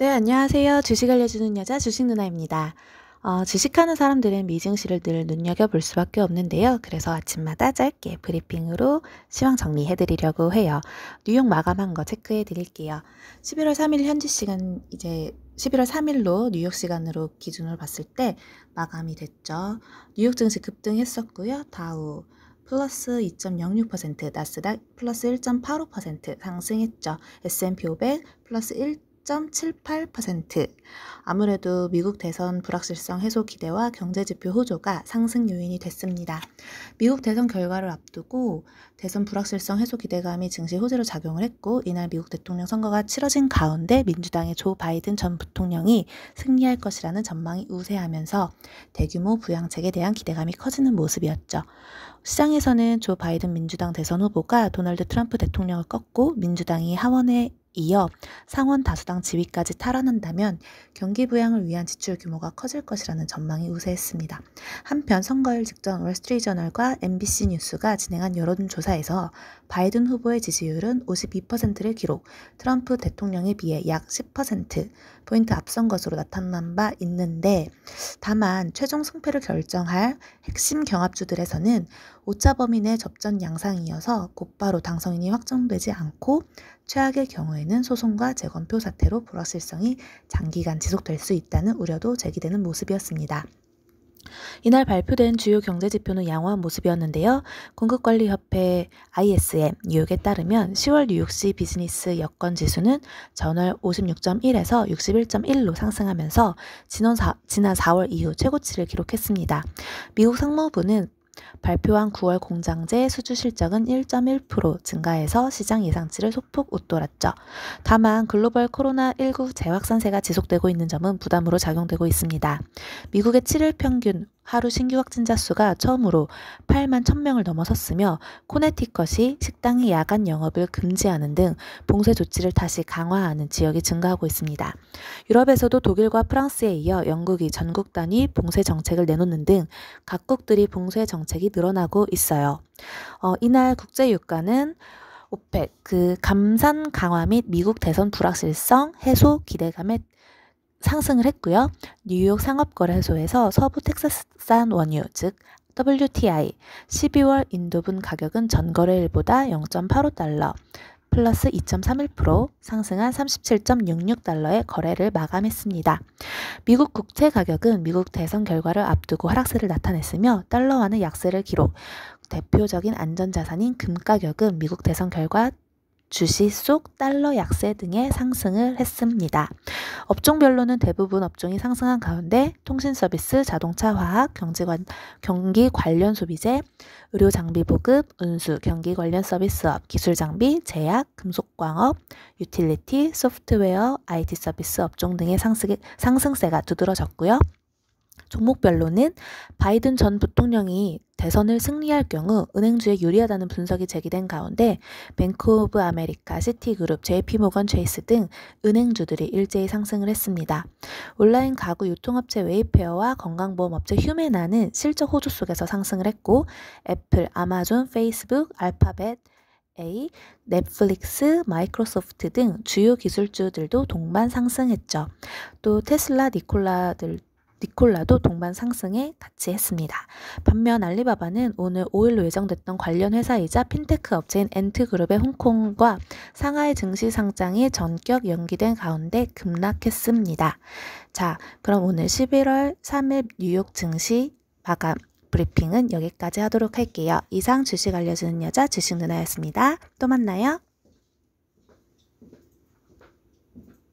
네, 안녕하세요. 주식 알려주는 여자 주식 누나입니다. 주식하는 사람들은 미증시를 늘 눈여겨볼 수밖에 없는데요. 그래서 아침마다 짧게 브리핑으로 시황 정리해드리려고 해요. 뉴욕 마감한 거 체크해드릴게요. 11월 3일 현지 시간, 이제 11월 3일로 뉴욕 시간으로 기준으로 봤을 때 마감이 됐죠. 뉴욕 증시 급등했었고요. 다우 플러스 2.06%, 나스닥 플러스 1.85% 상승했죠. S&P 500 플러스 1.78%. 아무래도 미국 대선 불확실성 해소 기대와 경제지표 호조가 상승 요인이 됐습니다. 미국 대선 결과를 앞두고 대선 불확실성 해소 기대감이 증시 호재로 작용을 했고, 이날 미국 대통령 선거가 치러진 가운데 민주당의 조 바이든 전 부통령이 승리할 것이라는 전망이 우세하면서 대규모 부양책에 대한 기대감이 커지는 모습이었죠. 시장에서는 조 바이든 민주당 대선 후보가 도널드 트럼프 대통령을 꺾고 민주당이 하원에 이어 상원 다수당 지위까지 탈환한다면 경기 부양을 위한 지출 규모가 커질 것이라는 전망이 우세했습니다. 한편 선거일 직전 월스트리트저널과 MBC 뉴스가 진행한 여론조사에서 바이든 후보의 지지율은 52%를 기록, 트럼프 대통령에 비해 약 10%포인트 앞선 것으로 나타난 바 있는데, 다만 최종 승패를 결정할 핵심 경합주들에서는 오차 범위 내 접전 양상이어서 곧바로 당선인이 확정되지 않고 최악의 경우에는 소송과 재검표 사태로 불확실성이 장기간 지속될 수 있다는 우려도 제기되는 모습이었습니다. 이날 발표된 주요 경제지표는 양호한 모습이었는데요. 공급관리협회 ISM 뉴욕에 따르면 10월 뉴욕시 비즈니스 여건 지수는 전월 56.1에서 61.1로 상승하면서 지난 4월 이후 최고치를 기록했습니다. 미국 상무부는 발표한 9월 공장제 수주 실적은 1.1% 증가해서 시장 예상치를 소폭 웃돌았죠. 다만 글로벌 코로나19 재확산세가 지속되고 있는 점은 부담으로 작용되고 있습니다. 미국의 7일 평균 하루 신규 확진자 수가 처음으로 8만 1,000명을 넘어섰으며, 코네티컷이 식당의 야간 영업을 금지하는 등 봉쇄 조치를 다시 강화하는 지역이 증가하고 있습니다. 유럽에서도 독일과 프랑스에 이어 영국이 전국 단위 봉쇄 정책을 내놓는 등 각국들이 봉쇄 정책이 늘어나고 있어요. 이날 국제 유가는 오펙, 감산 강화 및 미국 대선 불확실성 해소 기대감에 상승을 했고요. 뉴욕 상업거래소에서 서부 텍사스산 원유, 즉 WTI 12월 인도분 가격은 전거래일보다 0.85달러 플러스 2.31% 상승한 37.66달러의 거래를 마감했습니다. 미국 국채 가격은 미국 대선 결과를 앞두고 하락세를 나타냈으며 달러와는 약세를 기록. 대표적인 안전자산인 금 가격은 미국 대선 결과 주시 속 달러 약세 등의 상승을 했습니다. 업종별로는 대부분 업종이 상승한 가운데 통신 서비스, 자동차, 화학, 경기 관련 소비재, 의료 장비 보급, 운수, 경기 관련 서비스업, 기술 장비, 제약, 금속광업, 유틸리티, 소프트웨어, IT 서비스 업종 등의 상승세가 두드러졌고요. 종목별로는 바이든 전 부통령이 대선을 승리할 경우 은행주에 유리하다는 분석이 제기된 가운데 뱅크 오브 아메리카, 시티그룹, JP모건 체이스 등 은행주들이 일제히 상승을 했습니다. 온라인 가구 유통업체 웨이페어와 건강보험업체 휴메나는 실적 호조 속에서 상승을 했고, 애플, 아마존, 페이스북, 알파벳, 넷플릭스, 마이크로소프트 등 주요 기술주들도 동반 상승했죠. 또 테슬라, 니콜라도 동반 상승에 같이 했습니다. 반면 알리바바는 오늘 5일로 예정됐던 관련 회사이자 핀테크 업체인 엔트그룹의 홍콩과 상하이 증시 상장이 전격 연기된 가운데 급락했습니다. 자, 그럼 오늘 11월 3일 뉴욕 증시 마감 브리핑은 여기까지 하도록 할게요. 이상 주식 알려주는 여자 주식 누나였습니다. 또 만나요.